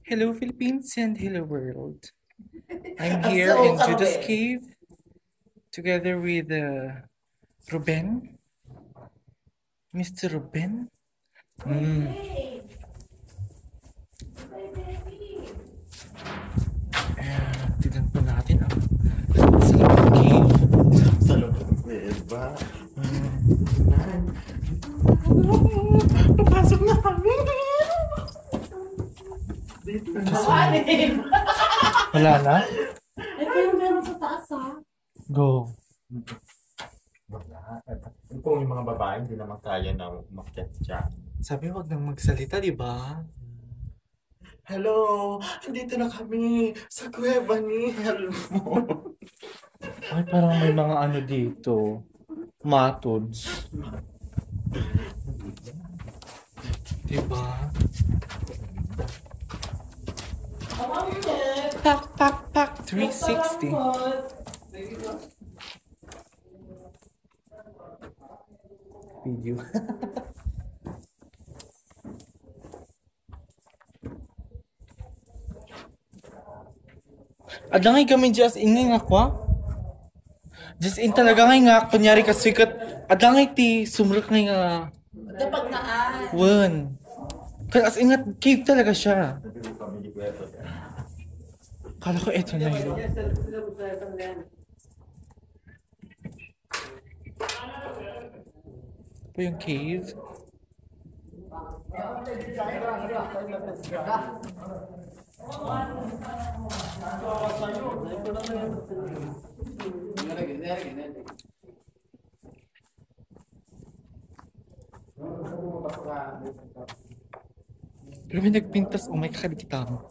Hello Philippines and hello world. I'm here in Judas Cave together with Ruben, Mr. Ruben. Tignan po natin sa loob ng cave. Sa loob ng kuweba. Papasok na kami! Wala na? Meron sa taas ha. Go. Wala. Kung yung mga babae, hindi naman kaya na umakyat dyan. Sabi wag nang magsalita, di ba? Hello! Andito na kami sa kuweba ni Helmo. Ay, parang may mga ano dito. Matods. Di ba? Pak 360. Video. Adangay kami just in nga kwa. Just in talaga nga kunyari ka sikat. Adangay ti sumrek nga. Dapat naan. Wan. Kaya as ingat cave talaga siya. Sabi ko kami di kuweba. Kala ko eto na yun. Ito yung cave. Pero may nagpintas, oh my kakadikita mo.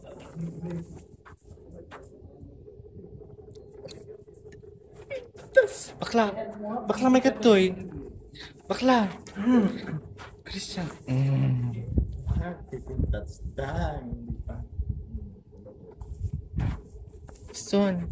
Pintas! Bakla! Bakla may katoy! Bakla! Christian! That's done. Son!